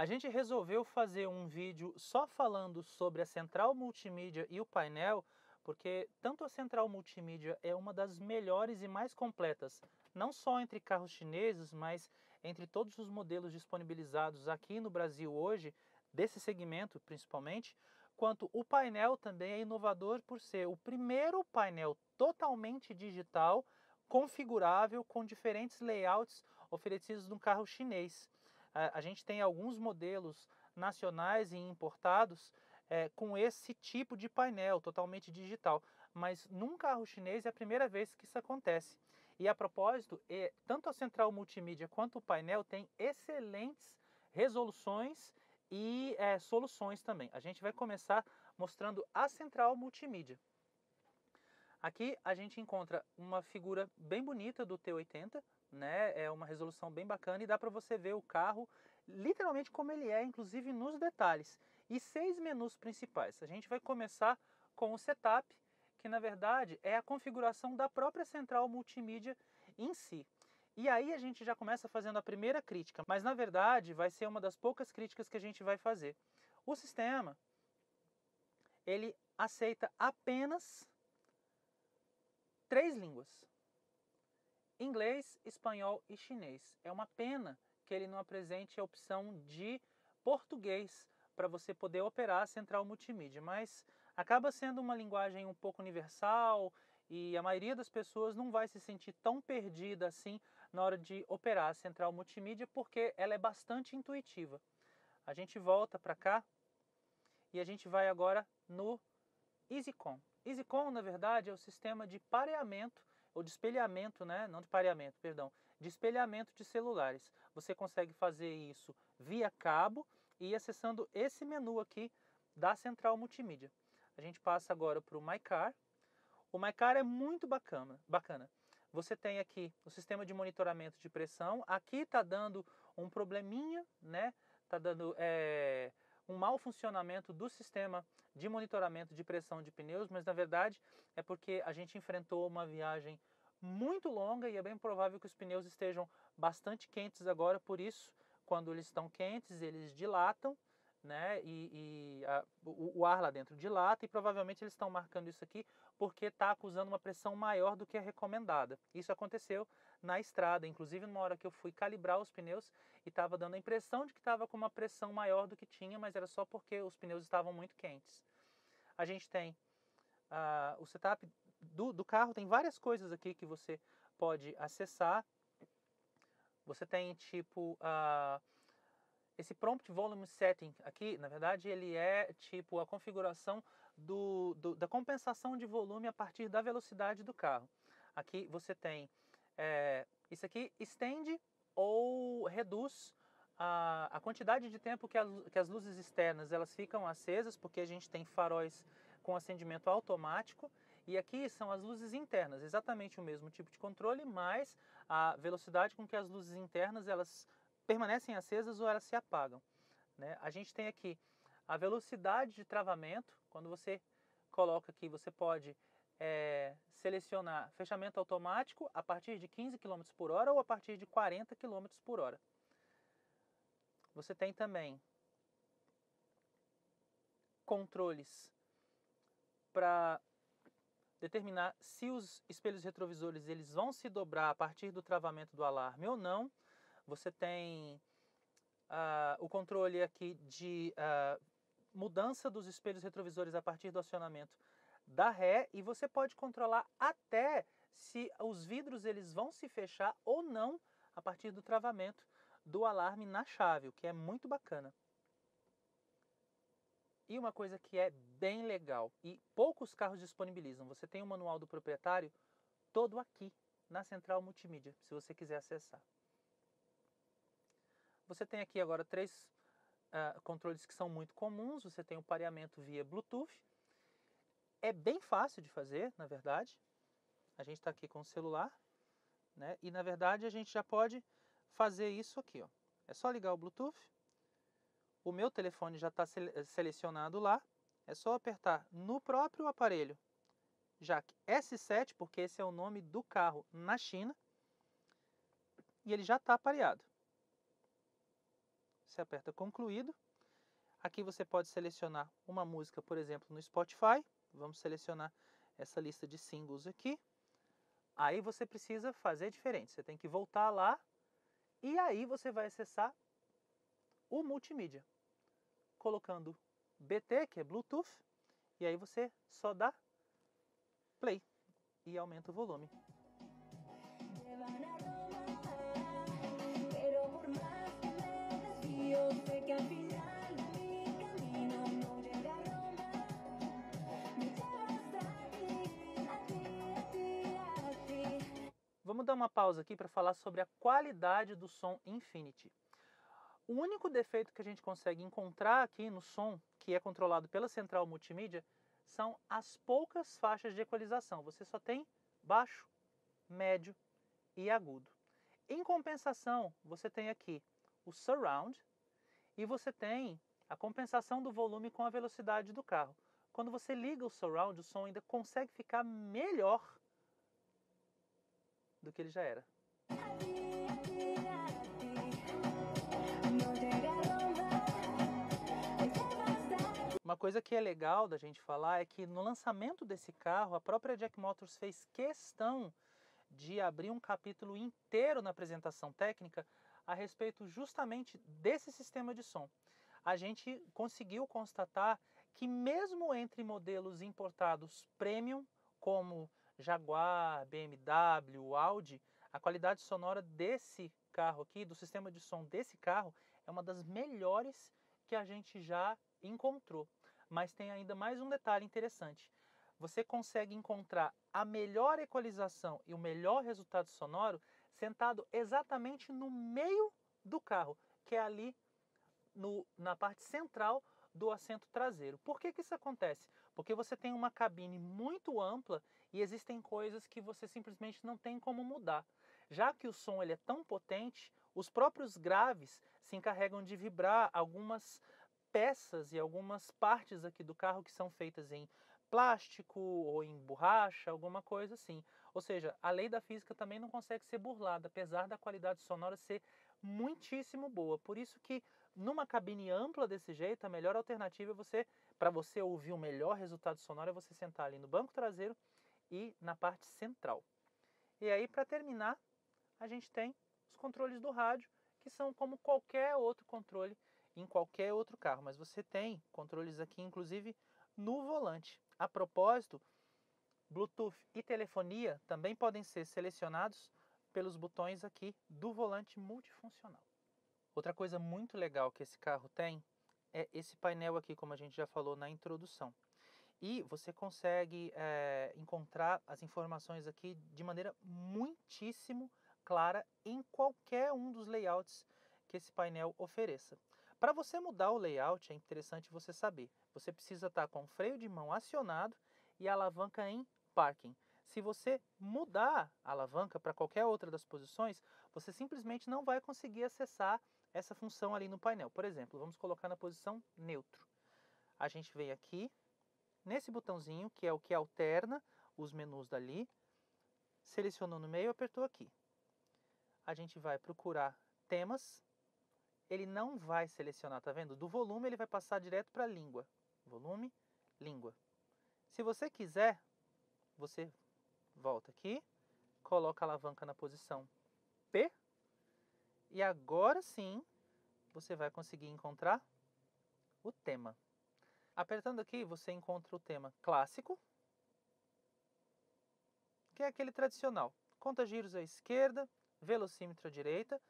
A gente resolveu fazer um vídeo só falando sobre a central multimídia e o painel, porque tanto a central multimídia é uma das melhores e mais completas, não só entre carros chineses, mas entre todos os modelos disponibilizados aqui no Brasil hoje, desse segmento principalmente, quanto o painel também é inovador por ser o primeiro painel totalmente digital, configurável, com diferentes layouts oferecidos no carro chinês. A gente tem alguns modelos nacionais e importados com esse tipo de painel totalmente digital, mas num carro chinês é a primeira vez que isso acontece. E a propósito, tanto a central multimídia quanto o painel têm excelentes resoluções e soluções também. A gente vai começar mostrando a central multimídia. Aqui a gente encontra uma figura bem bonita do T80, né? É uma resolução bem bacana e dá para você ver o carro literalmente como ele é, inclusive nos detalhes. E 6 menus principais. A gente vai começar com o setup, que na verdade é a configuração da própria central multimídia em si. E aí a gente já começa fazendo a primeira crítica, mas na verdade vai ser uma das poucas críticas que a gente vai fazer. O sistema, ele aceita apenas 3 línguas: inglês, espanhol e chinês. É uma pena que ele não apresente a opção de português para você poder operar a central multimídia, mas acaba sendo uma linguagem um pouco universal e a maioria das pessoas não vai se sentir tão perdida assim na hora de operar a central multimídia porque ela é bastante intuitiva. A gente volta para cá e a gente vai agora no EasyCom. EasyCom, na verdade, é o sistema de pareamento, ou de espelhamento, né? Não de pareamento, perdão, de espelhamento de celulares. Você consegue fazer isso via cabo e acessando esse menu aqui da central multimídia. A gente passa agora para o MyCar. O MyCar é muito bacana. Você tem aqui o sistema de monitoramento de pressão. Aqui está dando um probleminha, né? Está dando um mau funcionamento do sistema de monitoramento de pressão de pneus, mas na verdade é porque a gente enfrentou uma viagem muito longa e é bem provável que os pneus estejam bastante quentes agora, por isso, quando eles estão quentes, eles dilatam, né? O ar lá dentro dilata e provavelmente eles estão marcando isso aqui porque está acusando uma pressão maior do que a recomendada. Isso aconteceu na estrada, inclusive numa hora que eu fui calibrar os pneus e estava dando a impressão de que estava com uma pressão maior do que tinha, mas era só porque os pneus estavam muito quentes. A gente tem o setup do carro, tem várias coisas aqui que você pode acessar. Você tem tipo esse Prompt Volume Setting aqui, na verdade, ele é tipo a configuração da compensação de volume a partir da velocidade do carro. Aqui você tem, isso aqui estende ou reduz a quantidade de tempo que as luzes externas elas ficam acesas, porque a gente tem faróis com acendimento automático, e aqui são as luzes internas, exatamente o mesmo tipo de controle, mas a velocidade com que as luzes internas elas permanecem acesas ou elas se apagam, né? A gente tem aqui a velocidade de travamento. Quando você coloca aqui, você pode selecionar fechamento automático a partir de 15 km por hora ou a partir de 40 km por hora. Você tem também controles para determinar se os espelhos retrovisores eles vão se dobrar a partir do travamento do alarme ou não. Você tem o controle aqui de mudança dos espelhos retrovisores a partir do acionamento da ré, e você pode controlar até se os vidros eles vão se fechar ou não a partir do travamento do alarme na chave, o que é muito bacana. E uma coisa que é bem legal e poucos carros disponibilizam, você tem o manual do proprietário todo aqui na central multimídia, se você quiser acessar. Você tem aqui agora 3 controles que são muito comuns. Você tem o pareamento via Bluetooth. É bem fácil de fazer, na verdade. A gente está aqui com o celular, né? E na verdade a gente já pode fazer isso aqui, ó. É só ligar o Bluetooth. O meu telefone já está selecionado lá. É só apertar no próprio aparelho JAC S7, porque esse é o nome do carro na China, e ele já está pareado. você aperta concluído. Aqui você pode selecionar uma música, por exemplo, no Spotify. Vamos selecionar essa lista de singles aqui. Aí você precisa fazer diferente. Você tem que voltar lá e aí você vai acessar o multimídia, colocando BT, que é Bluetooth, e aí você só dá play e aumenta o volume. Vamos dar uma pausa aqui para falar sobre a qualidade do som Infinity. O único defeito que a gente consegue encontrar aqui no som, que é controlado pela central multimídia, são as poucas faixas de equalização. Você só tem baixo, médio e agudo. Em compensação, você tem aqui o surround e você tem a compensação do volume com a velocidade do carro. Quando você liga o surround, o som ainda consegue ficar melhor do que ele já era. Uma coisa que é legal da gente falar é que no lançamento desse carro, a própria Jack Motors fez questão de abrir um capítulo inteiro na apresentação técnica a respeito justamente desse sistema de som. A gente conseguiu constatar que mesmo entre modelos importados premium, como Jaguar, BMW, Audi, a qualidade sonora desse carro aqui, do sistema de som desse carro, é uma das melhores que a gente já encontrou. Mas tem ainda mais um detalhe interessante. Você consegue encontrar a melhor equalização e o melhor resultado sonoro sentado exatamente no meio do carro, que é ali na parte central do assento traseiro. Por que isso acontece? Porque você tem uma cabine muito ampla e existem coisas que você simplesmente não tem como mudar. Já que o som ele é tão potente, os próprios graves se encarregam de vibrar algumas peças e algumas partes aqui do carro que são feitas em plástico ou em borracha, alguma coisa assim. Ou seja, a lei da física também não consegue ser burlada, apesar da qualidade sonora ser muitíssimo boa. Por isso que numa cabine ampla desse jeito, a melhor alternativa é você, para você ouvir o melhor resultado sonoro, é você sentar ali no banco traseiro e na parte central. E aí, para terminar, a gente tem os controles do rádio, que são como qualquer outro controle em qualquer outro carro, mas você tem controles aqui, inclusive, no volante. A propósito, Bluetooth e telefonia também podem ser selecionados pelos botões aqui do volante multifuncional. Outra coisa muito legal que esse carro tem é esse painel aqui, como a gente já falou na introdução. E você consegue encontrar as informações aqui de maneira muitíssimo clara em qualquer um dos layouts que esse painel ofereça. Para você mudar o layout, é interessante você saber. Você precisa estar com o freio de mão acionado e a alavanca em parking. Se você mudar a alavanca para qualquer outra das posições, você simplesmente não vai conseguir acessar essa função ali no painel. Por exemplo, vamos colocar na posição neutro. A gente vem aqui nesse botãozinho, que é o que alterna os menus dali, selecionou no meio, apertou aqui. A gente vai procurar temas, ele não vai selecionar, tá vendo? Do volume ele vai passar direto para língua. Volume, língua. Se você quiser, você volta aqui, coloca a alavanca na posição P, e agora sim você vai conseguir encontrar o tema. Apertando aqui, você encontra o tema clássico, que é aquele tradicional. Conta-giros à esquerda, velocímetro à direita.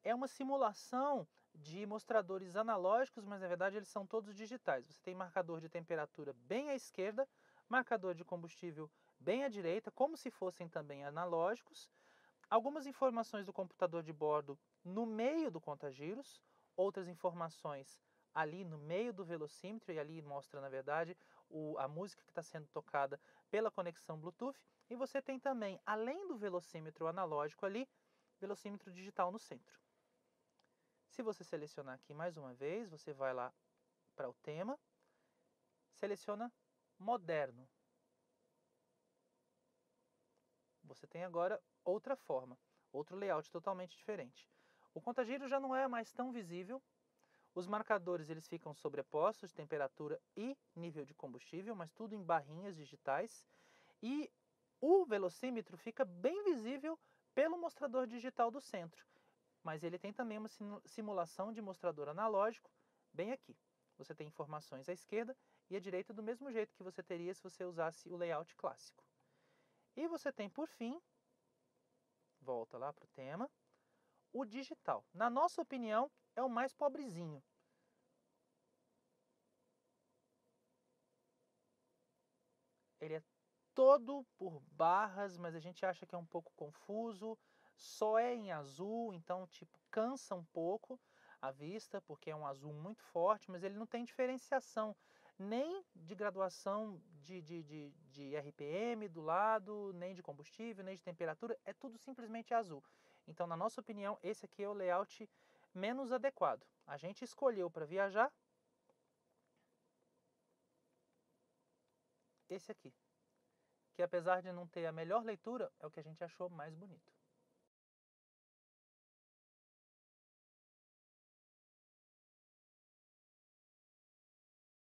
É uma simulação de mostradores analógicos, mas na verdade eles são todos digitais. Você tem marcador de temperatura bem à esquerda, marcador de combustível bem à direita, como se fossem também analógicos. Algumas informações do computador de bordo no meio do conta-giros, outras informações ali no meio do velocímetro, e ali mostra, na verdade, a música que está sendo tocada pela conexão Bluetooth. E você tem também, além do velocímetro analógico ali, velocímetro digital no centro. Se você selecionar aqui mais uma vez, você vai lá para o tema, seleciona moderno. Você tem agora outra forma, outro layout totalmente diferente. O conta-giros já não é mais tão visível, Os marcadores eles ficam sobrepostos, temperatura e nível de combustível, mas tudo em barrinhas digitais. E o velocímetro fica bem visível pelo mostrador digital do centro, mas ele tem também uma simulação de mostrador analógico bem aqui. Você tem informações à esquerda e à direita do mesmo jeito que você teria se você usasse o layout clássico. E você tem, por fim, volta lá para o tema, o digital. Na nossa opinião, é o mais pobrezinho. Ele é todo por barras, mas a gente acha que é um pouco confuso. Só é em azul, então tipo cansa um pouco a vista, porque é um azul muito forte, mas ele não tem diferenciação nem de graduação de RPM do lado, nem de combustível, nem de temperatura, é tudo simplesmente azul. Então, na nossa opinião, esse aqui é o layout menos adequado. A gente escolheu para viajar esse aqui, que apesar de não ter a melhor leitura, é o que a gente achou mais bonito.